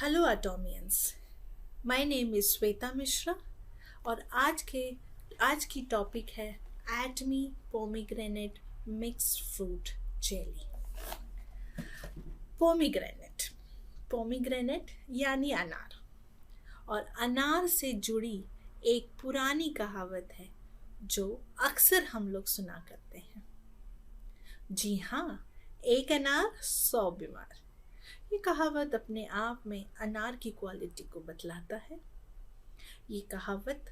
Hello Atomians. My name is Shweta Mishra और आज की टॉपिक है Atomy pomegranate mix fruit jelly. Pomegranate pomegranate यानी अनार, और अनार से जुड़ी एक पुरानी कहावत है जो अक्सर हम लोग सुना करते हैं। जी हाँ, एक अनार 100 बीमार। ये कहावत अपने आप में अनार की क्वालिटी को बतलाता है। ये कहावत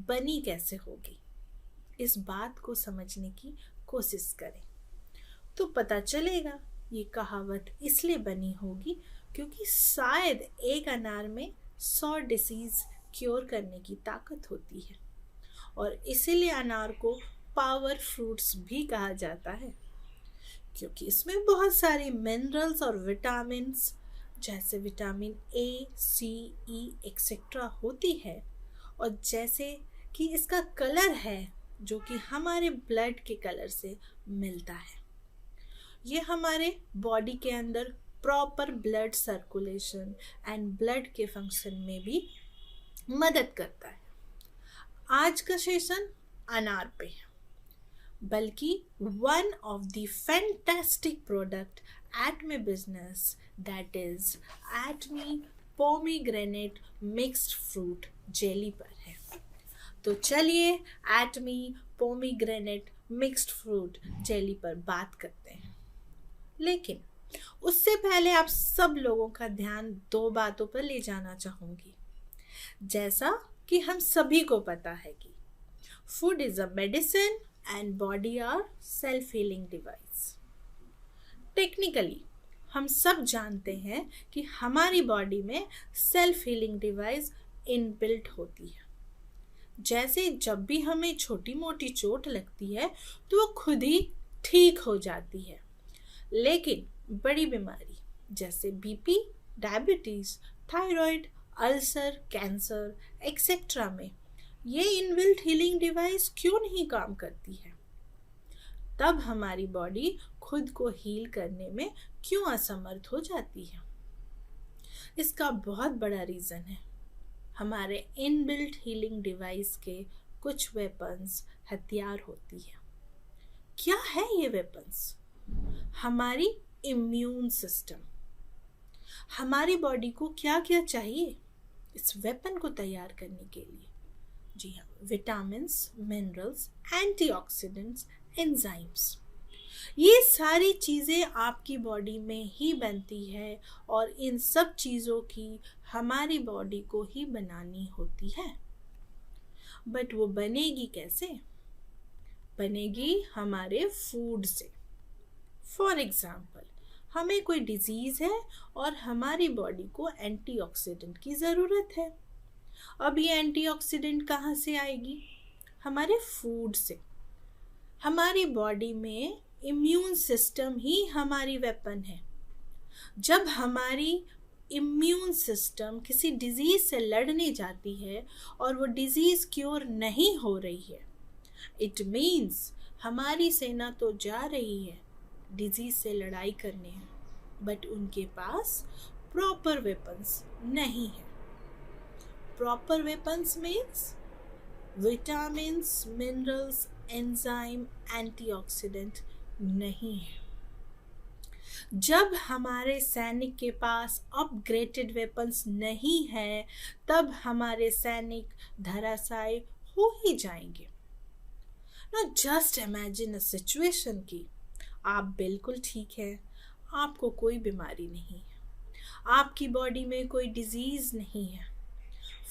बनी कैसे होगी, इस बात को समझने की कोशिश करें तो पता चलेगा ये कहावत इसलिए बनी होगी क्योंकि शायद एक अनार में 100 डिसीज क्योर करने की ताकत होती है, और इसीलिए अनार को पावर फ्रूट्स भी कहा जाता है, क्योंकि इसमें बहुत सारी मिनरल्स और विटामिन्स जैसे vitamin A, C, E etcetera होती है। और जैसे कि इसका कलर है जो कि हमारे ब्लड के कलर से मिलता है। ये हमारे बॉडी के अंदर proper blood circulation and blood के फंक्शन में भी मदद करता है। आज का सेशन अनार पे है, बल्कि one of the fantastic product at my business, that is Atmi pomegranate mixed fruit jelly पर है। तो चलिए Atmi pomegranate mixed fruit jelly पर बात करते हैं। लेकिन उससे पहले आप सब लोगों का ध्यान 2 बातों पर ले जाना चाहूँगी। जैसा कि हम सभी को पता है कि food is a medicine and body are self-healing device। Technically हम सब जानते हैं कि हमारी बॉडी में सेल्फ हीलिंग डिवाइस इनबिल्ट होती है। जैसे जब भी हमें छोटी मोटी चोट लगती है तो वो खुद ही ठीक हो जाती है, लेकिन बड़ी बीमारी जैसे BP, diabetes, thyroid, ulcer, cancer etcetera में ये इनबिल्ट हीलिंग डिवाइस क्यों नहीं काम करती है? तब हमारी बॉडी खुद को हील करने में क्यों असमर्थ हो जाती है? इसका बहुत बड़ा रीज़न है हमारे इनबिल्ट हीलिंग डिवाइस के कुछ वेपन्स, हथियार होती है। क्या है ये वेपन्स? हमारी इम्यून सिस्टम। हमारी बॉडी को क्या क्या चाहिए इस वेपन को तैयार करने के लिए? जी हाँ, विटामिन्स, मिनरल्स, एंटीऑक्सीडेंट्स, एंजाइम्स। ये सारी चीज़ें आपकी बॉडी में ही बनती है, और इन सब चीज़ों की हमारी बॉडी को ही बनानी होती है। बट वो बनेगी कैसे? बनेगी हमारे फूड से। फॉर एग्जाम्पल, हमें कोई डिजीज़ है और हमारी बॉडी को एंटीऑक्सीडेंट की ज़रूरत है। अब ये एंटीऑक्सीडेंट कहाँ से आएगी? हमारे फूड से। हमारी बॉडी में इम्यून सिस्टम ही हमारी वेपन है। जब हमारी इम्यून सिस्टम किसी डिजीज से लड़ने जाती है और वो डिजीज क्योर नहीं हो रही है, इट मीन्स हमारी सेना तो जा रही है डिजीज से लड़ाई करने, बट उनके पास प्रॉपर वेपन्स नहीं है। Proper weapons means vitamins, minerals, enzyme, antioxidant नहीं है। जब हमारे सैनिक के पास अपग्रेडेड वेपन्स नहीं है, तब हमारे सैनिक धराशायी हो ही जाएंगे। Now just imagine a situation कि आप बिल्कुल ठीक है, आपको कोई बीमारी नहीं है, आपकी बॉडी में कोई डिजीज नहीं है,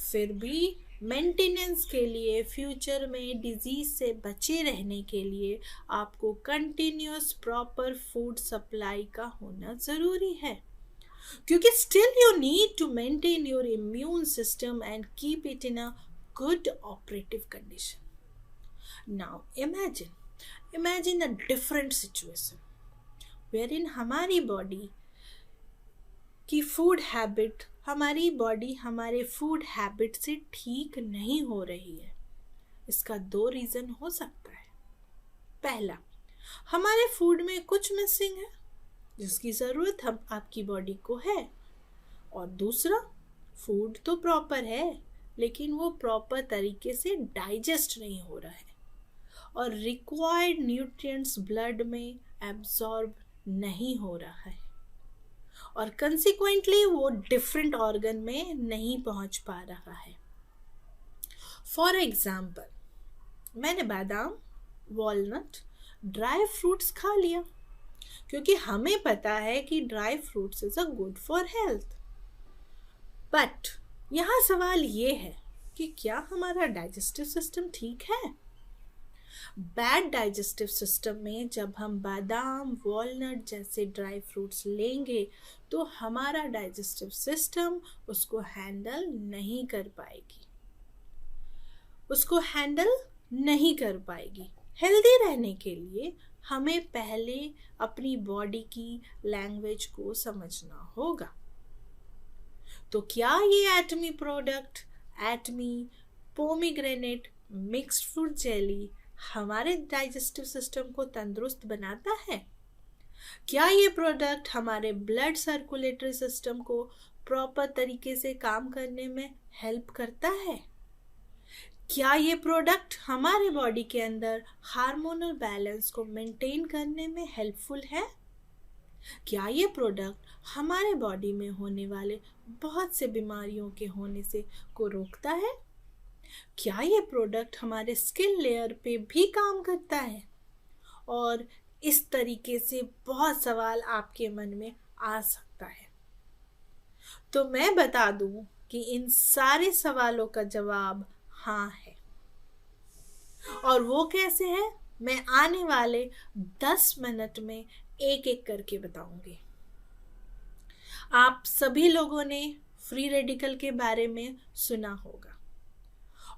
फिर भी मेंटेनेंस के लिए, फ्यूचर में डिजीज से बचे रहने के लिए आपको कंटिन्यूस प्रॉपर फूड सप्लाई का होना ज़रूरी है, क्योंकि still you need to maintain your immune system and keep it in a good operative condition. Now imagine a different situation wherein हमारी बॉडी की फूड हैबिट, हमारी बॉडी हमारे फूड हैबिट से ठीक नहीं हो रही है। इसका 2 रीज़न हो सकता है। पहला, हमारे फूड में कुछ मिसिंग है जिसकी ज़रूरत हम आपकी बॉडी को है, और दूसरा, फूड तो प्रॉपर है लेकिन वो प्रॉपर तरीके से डाइजेस्ट नहीं हो रहा है और रिक्वायर्ड न्यूट्रिएंट्स ब्लड में एब्जॉर्ब नहीं हो रहा है और कंसिक्वेंटली वो डिफरेंट ऑर्गन में नहीं पहुंच पा रहा है। फॉर एग्जाम्पल, मैंने बादाम, वॉलनट, ड्राई फ्रूट्स खा लिया क्योंकि हमें पता है कि dry fruits is a good for health. But यहाँ सवाल ये है कि क्या हमारा डाइजेस्टिव सिस्टम ठीक है? बैड डाइजेस्टिव सिस्टम में जब हम बादाम, वॉलनट जैसे ड्राई फ्रूट्स लेंगे तो हमारा डाइजेस्टिव सिस्टम उसको हैंडल नहीं कर पाएगी। हेल्दी रहने के लिए हमें पहले अपनी बॉडी की लैंग्वेज को समझना होगा। तो क्या ये Atomy product, Atomy pomegranate mixed fruit jelly हमारे डाइजेस्टिव सिस्टम को तंदुरुस्त बनाता है? क्या ये प्रोडक्ट हमारे ब्लड सर्कुलेटरी सिस्टम को प्रॉपर तरीके से काम करने में हेल्प करता है? क्या ये प्रोडक्ट हमारे बॉडी के अंदर हार्मोनल बैलेंस को मेंटेन करने में हेल्पफुल है? क्या ये प्रोडक्ट हमारे बॉडी में होने वाले बहुत से बीमारियों के होने से को रोकता है? क्या ये प्रोडक्ट हमारे स्किन लेयर पे भी काम करता है? और इस तरीके से बहुत सवाल आपके मन में आ सकता है। तो मैं बता दूं कि इन सारे सवालों का जवाब हाँ है। और वो कैसे है, मैं आने वाले 10 मिनट में एक एक करके बताऊंगी। आप सभी लोगों ने फ्री रेडिकल के बारे में सुना होगा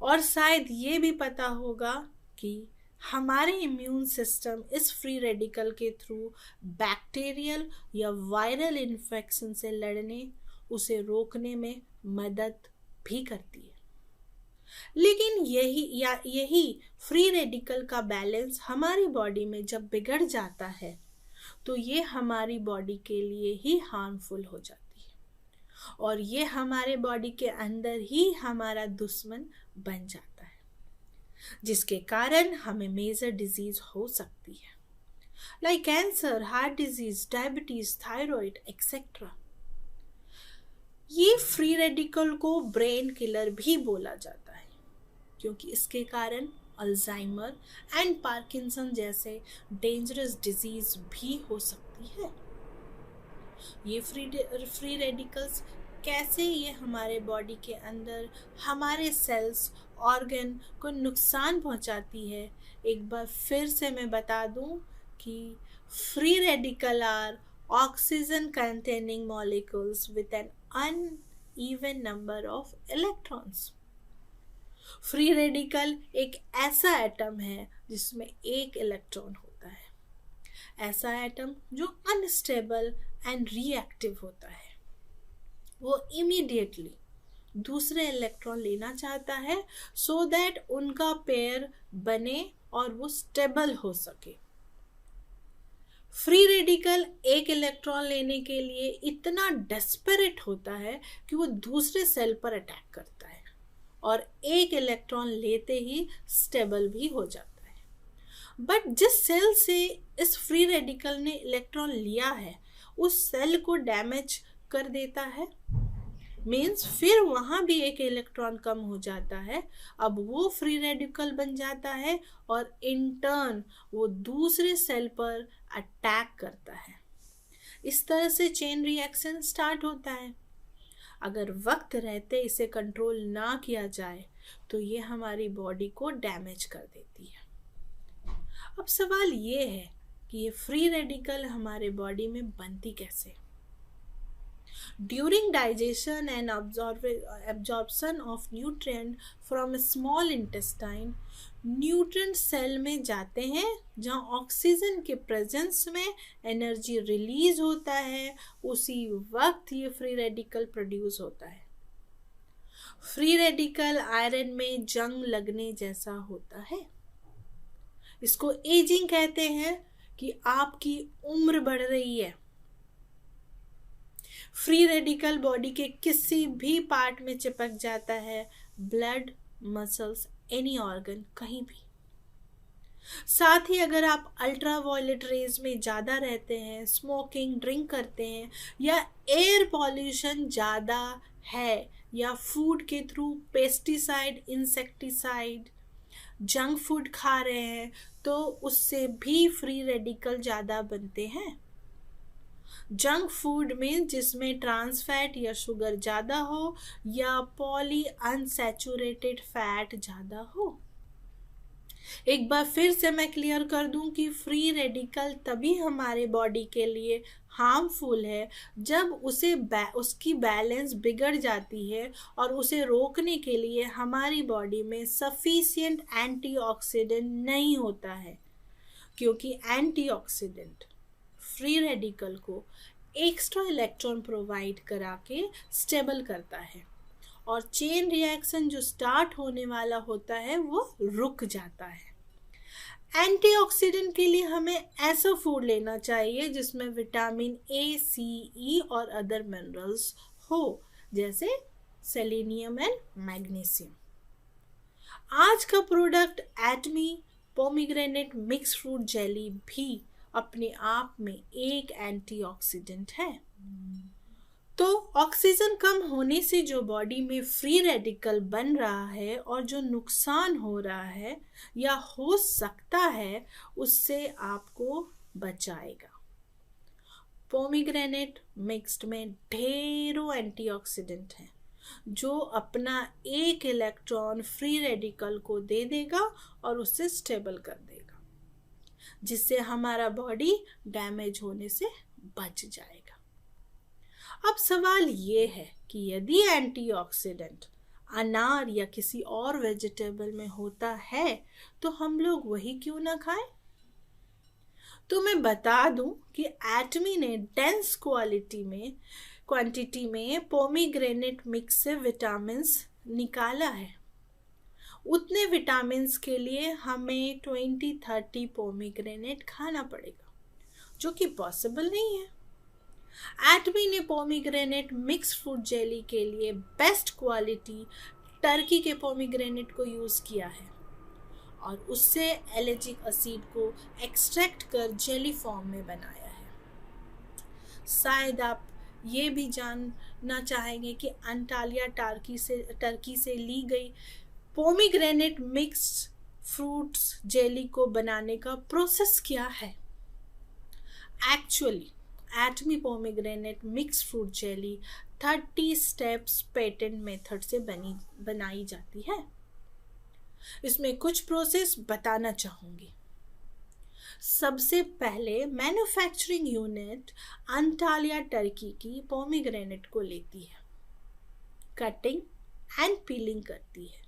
और शायद ये भी पता होगा कि हमारे इम्यून सिस्टम इस फ्री रेडिकल के थ्रू बैक्टीरियल या वायरल इन्फेक्शन से लड़ने, उसे रोकने में मदद भी करती है। लेकिन यही फ्री रेडिकल का बैलेंस हमारी बॉडी में जब बिगड़ जाता है तो ये हमारी बॉडी के लिए ही हार्मफुल हो जाती है और ये हमारे बॉडी के अंदर ही हमारा दुश्मन बन जाता है, जिसके कारण हमें मेजर डिजीज हो सकती है, like cancer, heart disease, diabetes, thyroid etcetera. ये फ्री रेडिकल को ब्रेन किलर भी बोला जाता है क्योंकि इसके कारण अल्जाइमर एंड पार्किंसन जैसे डेंजरस डिजीज भी हो सकती है। ये फ्री रेडिकल्स कैसे ये हमारे बॉडी के अंदर हमारे सेल्स, ऑर्गन को नुकसान पहुंचाती है, एक बार फिर से मैं बता दूं कि free radical are oxygen containing molecules with an uneven number of electrons. Free radical एक ऐसा एटम है जिसमें एक इलेक्ट्रॉन होता है, ऐसा एटम जो अनस्टेबल एंड रिएक्टिव होता है। वो इमीडिएटली दूसरे इलेक्ट्रॉन लेना चाहता है सो दैट उनका पेयर बने और वो स्टेबल हो सके। फ्री रेडिकल एक इलेक्ट्रॉन लेने के लिए इतना डेस्परेट होता है कि वो दूसरे सेल पर अटैक करता है और एक इलेक्ट्रॉन लेते ही स्टेबल भी हो जाता है। बट जिस सेल से इस फ्री रेडिकल ने इलेक्ट्रॉन लिया है उस सेल को डैमेज कर देता है, मीन्स फिर वहाँ भी एक इलेक्ट्रॉन कम हो जाता है। अब वो फ्री रेडिकल बन जाता है और इन टर्न वो दूसरे सेल पर अटैक करता है। इस तरह से चेन रिएक्शन स्टार्ट होता है। अगर वक्त रहते इसे कंट्रोल ना किया जाए तो ये हमारी बॉडी को डैमेज कर देती है। अब सवाल ये है कि ये फ्री रेडिकल हमारे बॉडी में बनती कैसे? During digestion and absorption of nutrient from small intestine, nutrient cell में जाते हैं जहाँ ऑक्सीजन के प्रेजेंस में एनर्जी रिलीज होता है, उसी वक्त ये फ्री रेडिकल प्रोड्यूस होता है। फ्री रेडिकल आयरन में जंग लगने जैसा होता है। इसको एजिंग कहते हैं कि आपकी उम्र बढ़ रही है। फ्री रेडिकल बॉडी के किसी भी पार्ट में चिपक जाता है, ब्लड, मसल्स, एनी ऑर्गन, कहीं भी। साथ ही अगर आप अल्ट्रा वायलेट रेज में ज़्यादा रहते हैं, स्मोकिंग, ड्रिंक करते हैं, या एयर पॉल्यूशन ज़्यादा है, या फूड के through pesticide, insecticide, junk food खा रहे हैं, तो उससे भी फ्री रेडिकल ज़्यादा बनते हैं। जंक फूड में जिसमें ट्रांस फैट या शुगर ज़्यादा हो, या पॉली अनसैचुरेटेड फैट ज़्यादा हो। एक बार फिर से मैं क्लियर कर दूं कि फ्री रेडिकल तभी हमारे बॉडी के लिए हार्मफुल है जब उसकी बैलेंस बिगड़ जाती है, और उसे रोकने के लिए हमारी बॉडी में सफिशिएंट एंटीऑक्सीडेंट नहीं होता है, क्योंकि एंटीऑक्सीडेंट फ्री रेडिकल को एक्स्ट्रा इलेक्ट्रॉन प्रोवाइड करा के स्टेबल करता है, और चेन रिएक्शन जो स्टार्ट होने वाला होता है वो रुक जाता है। एंटीऑक्सीडेंट के लिए हमें ऐसा फूड लेना चाहिए जिसमें विटामिन ए, सी, ई और अदर मिनरल्स हो, जैसे सेलेनियम एंड मैग्नीशियम। आज का product Atomy pomegranate mix fruit jelly भी अपने आप में एक एंटीऑक्सीडेंट है। तो ऑक्सीजन कम होने से जो बॉडी में फ्री रेडिकल बन रहा है और जो नुकसान हो रहा है या हो सकता है, उससे आपको बचाएगा। पोमीग्रेनेट मिक्स्ड में ढेरों एंटीऑक्सीडेंट हैं जो अपना एक इलेक्ट्रॉन फ्री रेडिकल को दे देगा और उससे स्टेबल कर देगा, जिससे हमारा बॉडी डैमेज होने से बच जाएगा। अब सवाल ये है कि यदि एंटीऑक्सीडेंट अनार या किसी और वेजिटेबल में होता है तो हम लोग वही क्यों ना खाएं? तो मैं बता दूं कि एटमी ने डेंस क्वांटिटी में पोमीग्रेनेट मिक्स से विटामिन्स निकाला है। उतने विटामिन्स के लिए हमें 20-30 पोमीग्रेनेट खाना पड़ेगा, जो कि पॉसिबल नहीं है। एटमी ने पोमीग्रेनेट मिक्स फ्रूट जेली के लिए बेस्ट क्वालिटी टर्की के पोमीग्रेनेट को यूज़ किया है, और उससे एलर्जिक एसिड को एक्सट्रैक्ट कर जेली फॉर्म में बनाया है। शायद आप ये भी जानना चाहेंगे कि अंटालिया टर्की से ली गई पोमीग्रेनेट मिक्स फ्रूट्स जेली को बनाने का प्रोसेस क्या है। Actually Atomy pomegranate mix fruit jelly 30 steps patent method से बनाई जाती है। इसमें कुछ प्रोसेस बताना चाहूँगी। सबसे पहले मैन्युफैक्चरिंग यूनिट अंटालिया टर्की की पोमीग्रेनेट को लेती है, कटिंग एंड पीलिंग करती है,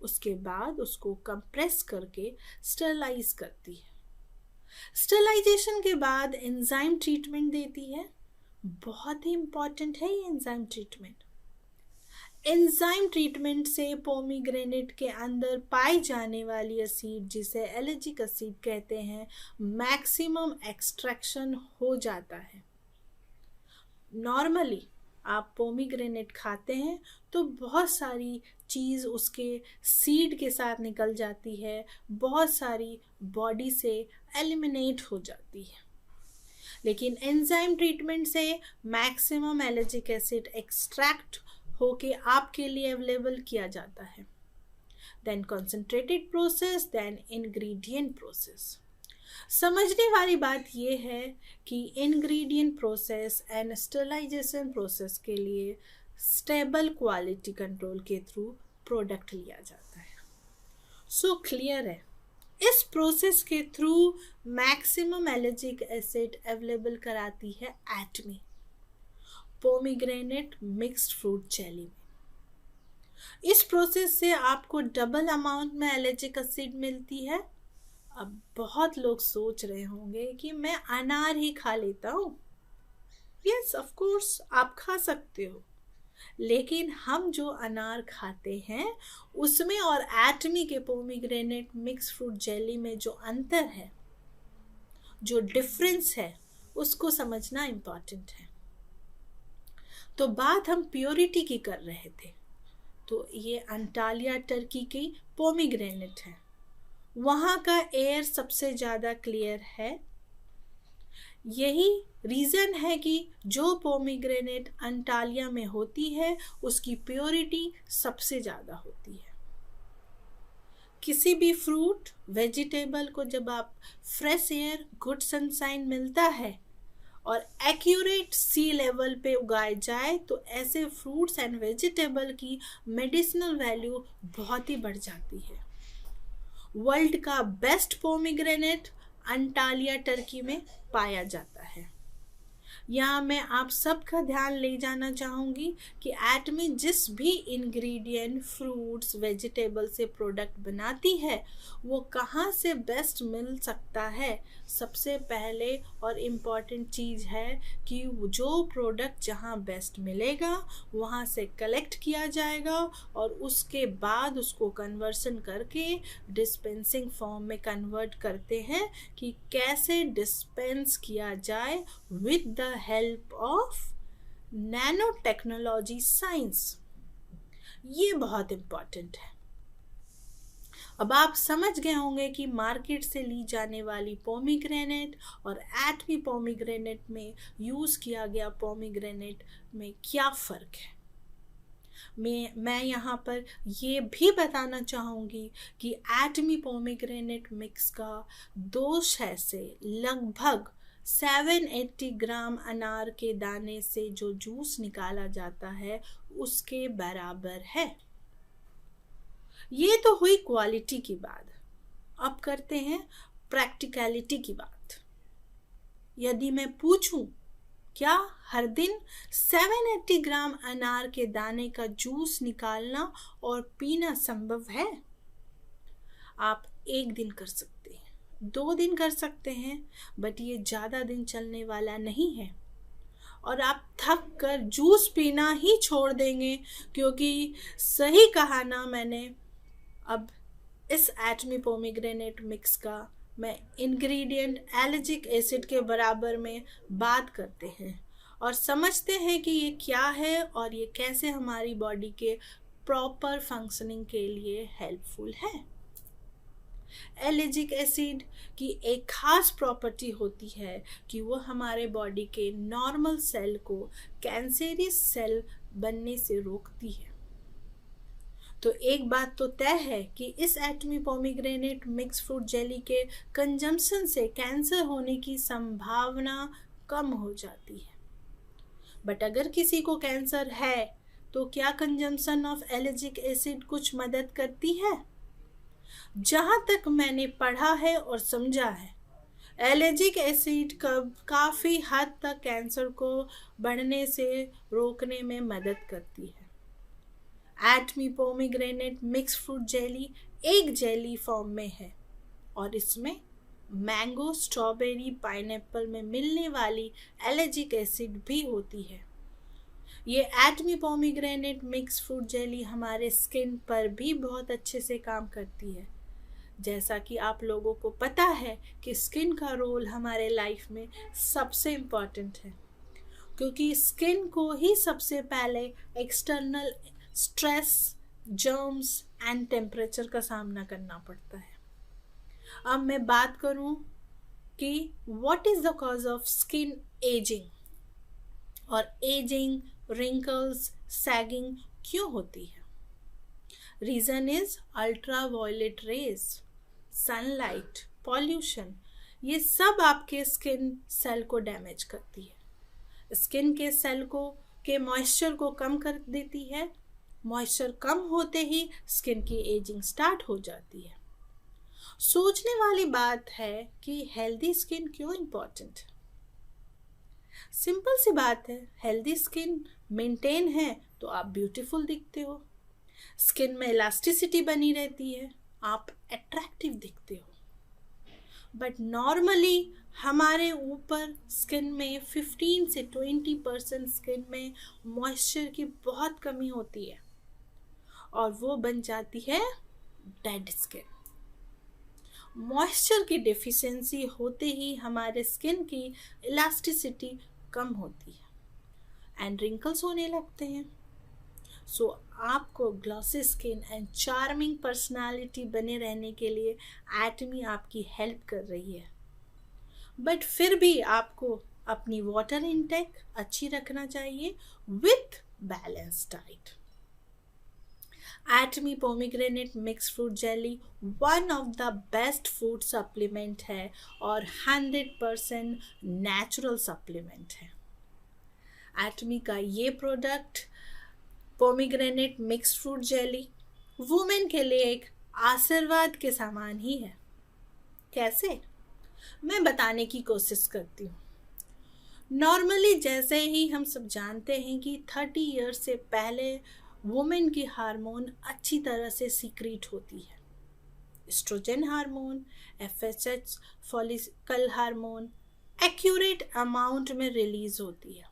उसके बाद उसको कंप्रेस करके स्टरलाइज करती है। स्टरलाइजेशन के बाद एंजाइम ट्रीटमेंट देती है। बहुत ही इंपॉर्टेंट है ये एंजाइम ट्रीटमेंट। एंजाइम ट्रीटमेंट से पोमीग्रेनेट के अंदर पाई जाने वाली एसिड, जिसे एलर्जिक एसिड कहते हैं, मैक्सिमम एक्सट्रैक्शन हो जाता है। नॉर्मली आप पोमीग्रेनेट खाते हैं तो बहुत सारी चीज़ उसके सीड के साथ निकल जाती है, बहुत सारी बॉडी से एलिमिनेट हो जाती है, लेकिन एंजाइम ट्रीटमेंट से मैक्सिमम एलर्जिक एसिड एक्सट्रैक्ट होके आपके लिए अवेलेबल किया जाता है। Then concentrated process, then ingredient process. समझने वाली बात यह है कि ingredient process and sterilisation process के लिए स्टेबल क्वालिटी कंट्रोल के थ्रू प्रोडक्ट लिया जाता है। सो क्लियर है, इस प्रोसेस के through maximum ellagic acid available कराती है Atomy pomegranate mixed fruit jelly में। इस प्रोसेस से आपको डबल अमाउंट में एलर्जिक एसिड मिलती है। अब बहुत लोग सोच रहे होंगे कि मैं अनार ही खा लेता हूँ। यस, ऑफ कोर्स आप खा सकते हो, लेकिन हम जो अनार खाते हैं उसमें और एटमी के पोमीग्रेनेट मिक्स फ्रूट जेली में जो अंतर है, जो डिफरेंस है, उसको समझना इम्पॉर्टेंट है। तो बात हम प्योरिटी की कर रहे थे, तो ये अंटालिया टर्की की पोमीग्रेनेट है। वहाँ का एयर सबसे ज़्यादा क्लियर है। यही रीज़न है कि जो पोमीग्रेनेट अंटालिया में होती है उसकी प्योरिटी सबसे ज़्यादा होती है। किसी भी फ्रूट वेजिटेबल को जब आप फ्रेश एयर, गुड सनशाइन मिलता है और एक्यूरेट सी लेवल पे उगाए जाए तो ऐसे फ्रूट्स एंड वेजिटेबल की मेडिसिनल वैल्यू बहुत ही बढ़ जाती है। वर्ल्ड का बेस्ट पोमीग्रेनेट अंटालिया टर्की में पाया जाता है। यहाँ मैं आप सबका ध्यान ले जाना चाहूँगी कि एटमी जिस भी इंग्रेडिएंट फ्रूट्स वेजिटेबल से प्रोडक्ट बनाती है वो कहाँ से बेस्ट मिल सकता है। सबसे पहले और इम्पॉर्टेंट चीज़ है कि जो प्रोडक्ट जहाँ बेस्ट मिलेगा वहाँ से कलेक्ट किया जाएगा और उसके बाद उसको कन्वर्सन करके डिस्पेंसिंग फॉर्म में कन्वर्ट करते हैं कि कैसे डिस्पेंस किया जाए with the help of nano technology science. ये बहुत इम्पॉर्टेंट है। अब आप समझ गए होंगे कि मार्केट से ली जाने वाली पोमीग्रेनेट और एटमी पोमीग्रेनेट में यूज़ किया गया पोमीग्रेनेट में क्या फ़र्क है। मैं यहाँ पर ये भी बताना चाहूँगी कि एटमी पोमीग्रेनेट मिक्स का दोष है से लगभग 780 ग्राम अनार के दाने से जो जूस निकाला जाता है उसके बराबर है। ये तो हुई क्वालिटी की बात। अब करते हैं प्रैक्टिकलिटी की बात। यदि मैं पूछूं क्या हर दिन 780 ग्राम अनार के दाने का जूस निकालना और पीना संभव है? आप एक दिन कर सकते हैं, 2 दिन कर सकते हैं, बट ये ज़्यादा दिन चलने वाला नहीं है और आप थक कर जूस पीना ही छोड़ देंगे। क्योंकि सही कहा ना मैंने। अब इस एटमी पोमीग्रेनेट मिक्स का मैं इंग्रेडिएंट एलर्जिक एसिड के बराबर में बात करते हैं और समझते हैं कि ये क्या है और ये कैसे हमारी बॉडी के प्रॉपर फंक्शनिंग के लिए हेल्पफुल है। एलर्जिक एसिड की एक खास प्रॉपर्टी होती है कि वो हमारे बॉडी के नॉर्मल सेल को कैंसरियस सेल बनने से रोकती है। तो एक बात तो तय है कि इस एटमी पोमीग्रेनेट मिक्स फ्रूट जेली के कंजम्पशन से कैंसर होने की संभावना कम हो जाती है। बट अगर किसी को कैंसर है तो क्या कंजम्पशन ऑफ एलर्जिक एसिड कुछ मदद करती है? जहाँ तक मैंने पढ़ा है और समझा है, एलर्जिक एसिड काफ़ी हद तक कैंसर को बढ़ने से रोकने में मदद करती है। Atomy pomegranate mix fruit jelly एक जेली फॉर्म में है और इसमें मैंगो, स्ट्रॉबेरी, पाइनएप्पल में मिलने वाली एलर्जिक एसिड भी होती है। ये एटमी पोमीग्रेनेट मिक्स फ्रूट जेली हमारे स्किन पर भी बहुत अच्छे से काम करती है। जैसा कि आप लोगों को पता है कि स्किन का रोल हमारे लाइफ में सबसे इम्पॉर्टेंट है, क्योंकि स्किन को ही सबसे पहले external stress, germs and temperature का सामना करना पड़ता है। अब मैं बात करूं कि what is the cause of skin ageing और एजिंग, रिंकल्स, सैगिंग क्यों होती है। Reason is ultraviolet rays, sunlight, pollution. ये सब आपके स्किन सेल को डैमेज करती है, स्किन के सेल को के मॉइस्चर को कम कर देती है। मॉइस्चर कम होते ही स्किन की एजिंग स्टार्ट हो जाती है। सोचने वाली बात है कि हेल्दी स्किन क्यों इम्पोर्टेंट है। सिंपल सी बात है, हेल्दी स्किन मेंटेन है तो आप ब्यूटीफुल दिखते हो, स्किन में इलास्टिसिटी बनी रहती है, आप अट्रैक्टिव दिखते हो। बट नॉर्मली हमारे ऊपर स्किन में 15 से 20% स्किन में मॉइस्चर की बहुत कमी होती है और वो बन जाती है डेड स्किन। मॉइस्चर की डिफिशियंसी होते ही हमारे स्किन की इलास्टिसिटी कम होती है। एंड रिंकल्स होने लगते हैं। सो आपको glossy skin and charming personality बने रहने के लिए एटमी आपकी हेल्प कर रही है। बट फिर भी आपको अपनी वाटर इनटेक अच्छी रखना चाहिए with balance diet. Atomy pomegranate mix fruit jelly one of the best food supplement है और 100% नेचुरल सप्लीमेंट है। एटमी का ये product pomegranate mix fruit jelly women के लिए एक आशीर्वाद के समान ही है। कैसे, मैं बताने की कोशिश करती हूँ। नॉर्मली जैसे ही हम सब जानते हैं कि 30 ईयर्स से पहले वुमेन की हार्मोन अच्छी तरह से सीक्रेट होती है। Oestrogen hormone, FSH, follicle hormone accurate amount में रिलीज होती है।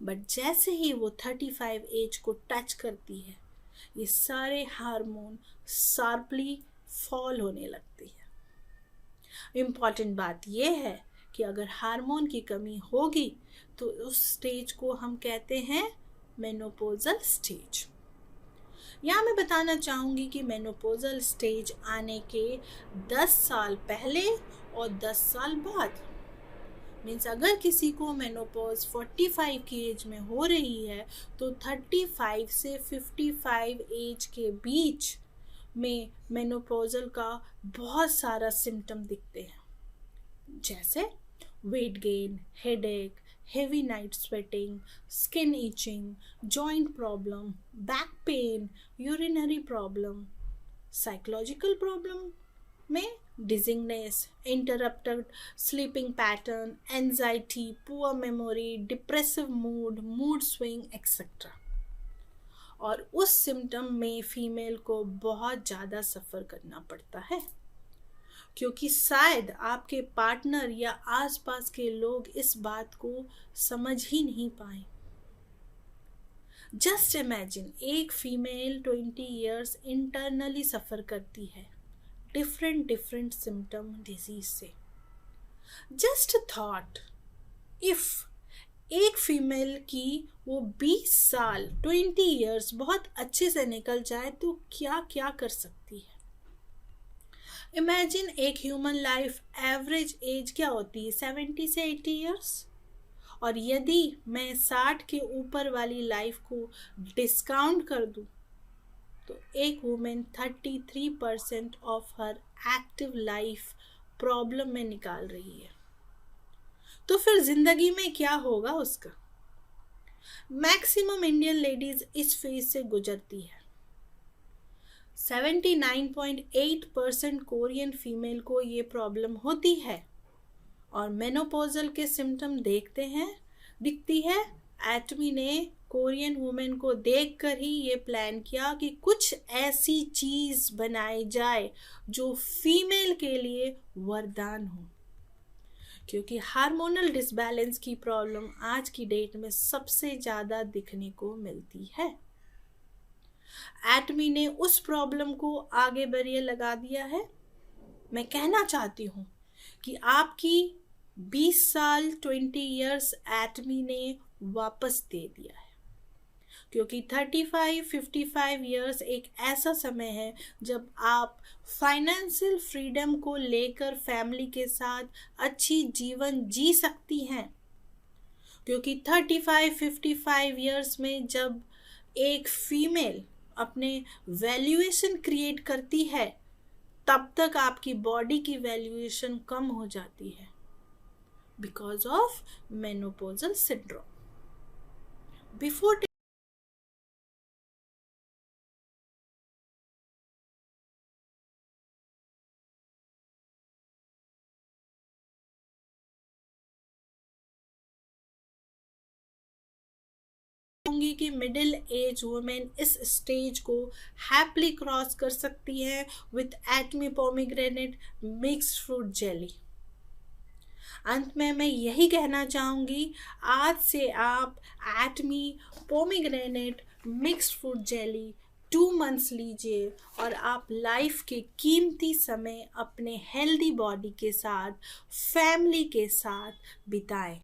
बट जैसे ही वो 35 एज को टच करती है, ये सारे हार्मोन शार्पली फॉल होने लगती है। इम्पॉर्टेंट बात यह है कि अगर हार्मोन की कमी होगी तो उस स्टेज को हम कहते हैं मेनोपॉजल स्टेज। यहाँ मैं बताना चाहूँगी कि मेनोपॉजल स्टेज आने के 10 साल पहले और 10 साल बाद, मीन्स अगर किसी को मेनोपॉज 45 की एज में हो रही है तो 35 से 55 एज के बीच में मेनोपॉजल का बहुत सारा सिम्टम दिखते हैं, जैसे weight gain, headache, heavy night sweating, skin itching, joint problem, back pain, urinary problem, psychological problem में dizziness, interrupted sleeping pattern, anxiety, poor memory, depressive mood, mood swing etcetera. और उस सिम्टम में फीमेल को बहुत ज़्यादा सफ़र करना पड़ता है, क्योंकि शायद आपके पार्टनर या आसपास के लोग इस बात को समझ ही नहीं पाए। जस्ट इमेजिन, एक फीमेल 20 इयर्स इंटरनली सफ़र करती है डिफरेंट सिम्टम डिजीज से। जस्ट थॉट, इफ एक फीमेल की वो 20 साल 20 इयर्स बहुत अच्छे से निकल जाए तो क्या क्या कर सकती है। इमेजिन, एक ह्यूमन लाइफ एवरेज एज क्या होती है, 70 से 80 इयर्स। और यदि मैं 60 के ऊपर वाली लाइफ को डिस्काउंट कर दूं तो एक women 33% of her active life problem में निकाल रही है। तो फिर जिंदगी में क्या होगा उसका। मैक्सिमम इंडियन लेडीज इस फेज से गुजरती है। 79.8% कोरियन फीमेल को ये प्रॉब्लम होती है और मेनोपॉजल के सिम्टम दिखती है। एटमी ने कोरियन वुमेन को देखकर ही ये प्लान किया कि कुछ ऐसी चीज बनाई जाए जो फीमेल के लिए वरदान हो, क्योंकि हार्मोनल डिसबैलेंस की प्रॉब्लम आज की डेट में सबसे ज़्यादा दिखने को मिलती है। एटमी ने उस प्रॉब्लम को आगे बढ़िए लगा दिया है। मैं कहना चाहती हूँ कि आपकी 20 साल 20 इयर्स एटमी ने वापस दे दिया है, क्योंकि 35-55 इयर्स एक ऐसा समय है जब आप फाइनेंशियल फ्रीडम को लेकर फैमिली के साथ अच्छी जीवन जी सकती हैं। क्योंकि 35-55 इयर्स में जब एक फीमेल अपने वैल्यूएशन क्रिएट करती है, तब तक आपकी बॉडी की वैल्यूएशन कम हो जाती है because of menopausal syndrome. Before कि मिडिल एज वुमेन इस स्टेज को हैप्पीली क्रॉस कर सकती है with Atomy pomegranate mixed fruit jelly. अंत में मैं यही कहना चाहूँगी, आज से आप Atomy pomegranate mixed fruit jelly 2 months लीजिए और आप लाइफ के कीमती समय अपने हेल्दी बॉडी के साथ, फैमिली के साथ बिताएं।